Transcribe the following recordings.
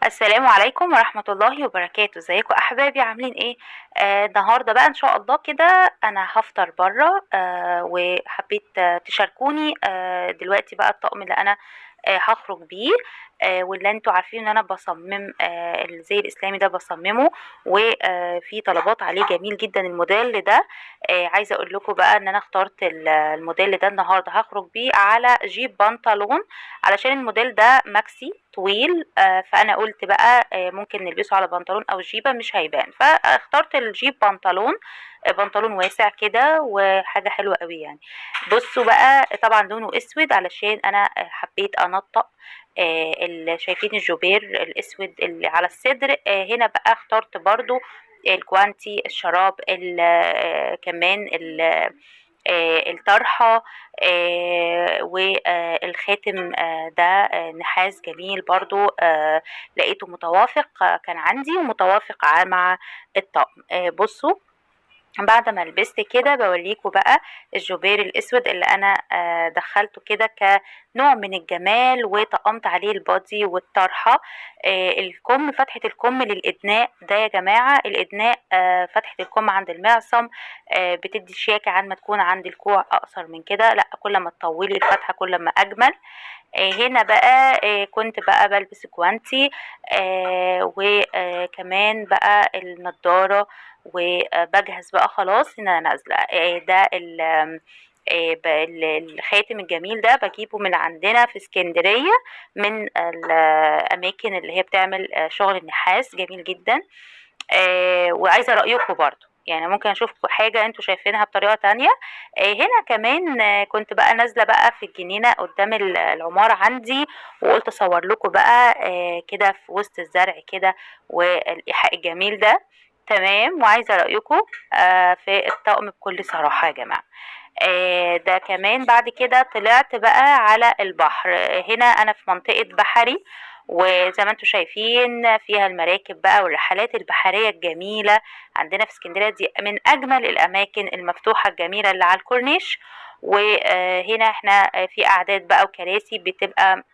السلام عليكم ورحمة الله وبركاته. ازيكم احبابي؟ عاملين ايه؟ النهارده بقى ان شاء الله كده انا هفطر بره، وحبيت تشاركوني دلوقتي بقى الطقم اللي انا هخرج بيه، واللي انتوا عارفين ان انا بصمم الزي الاسلامي ده بصممه، وفي طلبات عليه جميل جدا الموديل ده. عايزه اقول لكم بقى ان انا اخترت الموديل ده النهارده هخرج بيه على جيب بنطلون، علشان الموديل ده ماكسي طويل. فانا قلت بقى ممكن نلبسه على بنطلون او جيبه مش هيبان، فاخترت الجيب بنطلون. بنطلون واسع كده وحاجه حلوه قوي يعني. بصوا بقى، طبعا لونه اسود علشان انا حبيت انطق اللي شايفين الجوبير الاسود اللي على الصدر. هنا بقى اخترت برضو الجوانتي، الشراب، كمان الطرحة، والخاتم ده نحاس جميل برضو. لقيته متوافق، كان عندي ومتوافق مع الطقم. بصوا، بعد ما لبست كده بوريكم بقى الجوبير الاسود اللي انا دخلته كده كنوع من الجمال، وطقمت عليه البادي والطرحه. الكم، فتحه الكم للادناء ده يا جماعه، الادناء فتحه الكم عند المعصم بتدي شياكه عن ما تكون عند الكوع اقصر من كده. لا، كل ما تطولي الفتحه كل ما اجمل. هنا بقى كنت بقى بلبس جوانتي، وكمان بقى النضارة، وبجهز بقى خلاص ان انا نازلة. ده الخاتم الجميل ده بجيبه من عندنا في اسكندرية، من الاماكن اللي هي بتعمل شغل النحاس جميل جدا. وعايزة رأيكم برضو، يعني ممكن اشوفكم حاجة انتوا شايفينها بطريقة تانية. هنا كمان كنت بقى نازلة بقى في الجنينة قدام العمارة عندي، وقلت اصور لكم بقى كده في وسط الزرع كده والايحاء الجميل ده. تمام، وعايزة رأيكم في الطقم بكل صراحة يا جماعة. ده كمان بعد كده طلعت بقى على البحر. هنا انا في منطقة بحري، وزي ما انتم شايفين فيها المراكب بقى والرحلات البحرية الجميلة. عندنا في اسكندرية دي من اجمل الاماكن المفتوحة الجميلة اللي على الكورنيش. وهنا احنا في قعدات بقى وكراسي بتبقى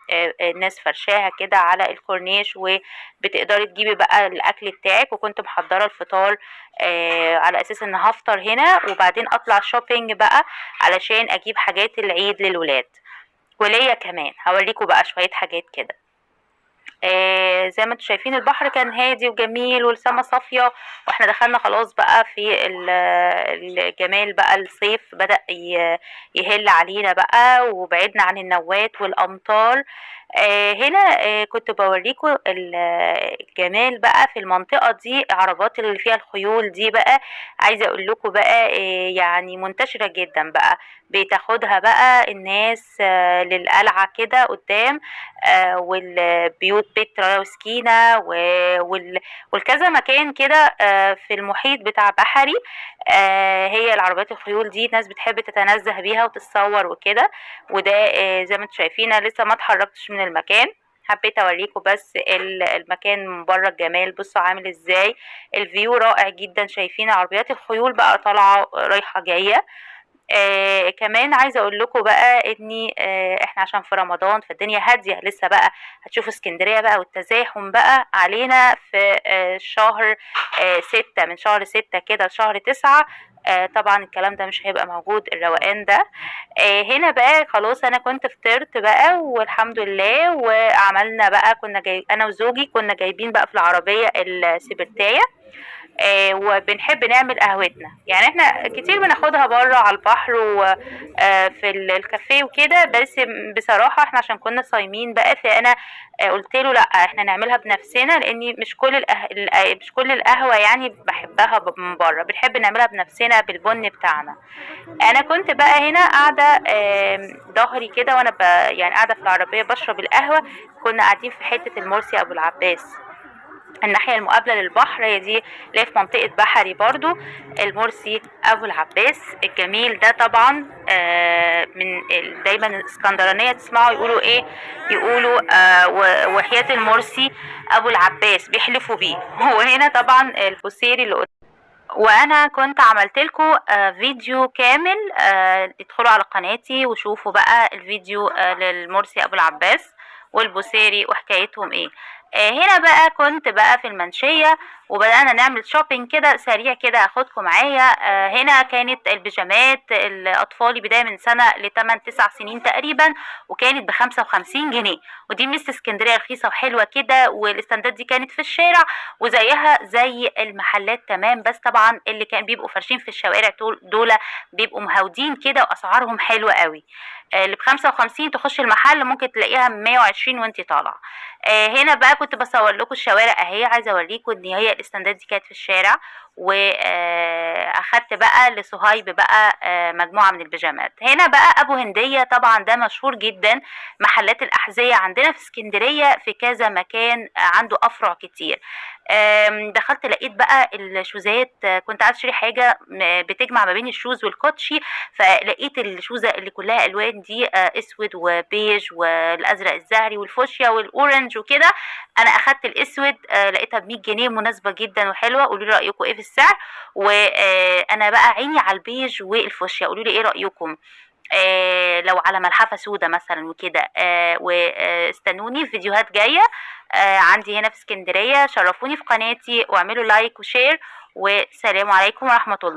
الناس فرشاها كده على الكورنيش، وبتقدري تجيبي بقى الاكل بتاعك. وكنت محضرة الفطار على اساس ان هفطر هنا وبعدين اطلع شوبينج بقى علشان اجيب حاجات العيد للولاد وليا كمان. هوريكم بقى شوية حاجات كده. زي ما انتم شايفين البحر كان هادي وجميل والسما صافية، واحنا دخلنا خلاص بقى في الجمال بقى. الصيف بدأ يهل علينا بقى، وبعدنا عن النوات والأمطار. هنا كنت بوريكم الجمال بقى في المنطقة دي. عربات اللي فيها الخيول دي بقى، عايزة اقول لكم بقى يعني منتشرة جدا بقى. بتاخدها بقى الناس للقلعة كده قدام، والبيوت بيت ريا وسكينة والكذا مكان كده في المحيط بتاع بحري. هي العربيات الخيول دي ناس بتحب تتنزه بيها وتتصور وكده. وده زي ما انتم شايفين انا لسه ما اتحركتش من المكان، حبيت اوريكم بس المكان من بره الجمال. بصوا عامل ازاي، الفيو رائع جدا. شايفين عربيات الخيول بقى طالعه رايحه جايه. كمان عايزه اقول لكم بقى اني احنا عشان في رمضان فالدنيا هاديه لسه بقى. هتشوفوا اسكندريه بقى والتزاحم بقى علينا في شهر 6، من شهر 6 كده لشهر 9. طبعا الكلام ده مش هيبقى موجود، الروقان ده. هنا بقى خلاص انا كنت فطرت بقى والحمد لله، وعملنا بقى كنا جاي انا وزوجي كنا جايبين بقى في العربيه السبرتايه. وبنحب نعمل قهوتنا، يعني احنا كتير بناخدها بره على البحر وفي الكافيه وكده. بس بصراحة احنا عشان كنا صايمين بقى، فانا قلت له لا احنا نعملها بنفسنا، لاني مش كل القهوة يعني بحبها من بره، بنحب نعملها بنفسنا بالبن بتاعنا. انا كنت بقى هنا قاعدة ظهري كده وانا يعني قاعدة في العربية بشرب القهوة. كنا قاعدين في حتة المرسي ابو العباس، الناحية المقابلة للبحر، هي دي اللي هي في منطقة بحري برضو. المرسي أبو العباس الجميل ده طبعا من دايما الاسكندرانية تسمعوا يقولوا ايه، يقولوا وحياة المرسي أبو العباس بيحلفوا بيه. وهنا طبعا البوسيري اللي قدام. وانا كنت عملت لكم فيديو كامل، ادخلوا على قناتي وشوفوا بقى الفيديو للمرسي ابو العباس والبوسيري وحكايتهم ايه. هنا بقى كنت بقى في المنشية، وبدأنا نعمل شوبينج كده سريع كده هاخدكم معايا. هنا كانت البيجامات الأطفالي بداية من سنة ل8 9 سنين تقريبا، وكانت ب55 جنيه. ودي ميس اسكندرية رخيصة وحلوة كده، والاستندات دي كانت في الشارع وزيها زي المحلات تمام، بس طبعا اللي كان بيبقوا فارشين في الشوارع دول بيبقوا مهودين كده وأسعارهم حلوة قوي. اللي ب55 تخش المحل ممكن تلاقيها 120 وانتي طالعة. هنا بقى كنت بصور لكم الشوارع اهي، عايزه اوريكم ان هي الاستندات دي كانت في الشارع. واخدت بقى لصهيب بقى مجموعه من البيجامات. هنا بقى ابو هنديه، طبعا ده مشهور جدا، محلات الاحذيه عندنا في اسكندريه في كذا مكان، عنده افرع كتير. دخلت لقيت بقى الشوزات، كنت عايزه اشتري حاجه بتجمع ما بين الشوز والكوتشي، فلقيت الشوزه اللي كلها الوان دي، اسود وبيج والازرق الزهري والفوشيا والاورنج وكده. انا اخدت الاسود، لقيتها ب100 جنيه، مناسبه جدا وحلوه. قولوا لي رايكم ايه في السعر. وانا بقى عيني على البيج والفوشيا، قولوا لي ايه رايكم. لو على ملحفه سودا مثلا وكده. واستنوني في فيديوهات جايه عندي هنا في اسكندريه. شرفوني في قناتي واعملوا لايك وشير، والسلام عليكم ورحمه الله.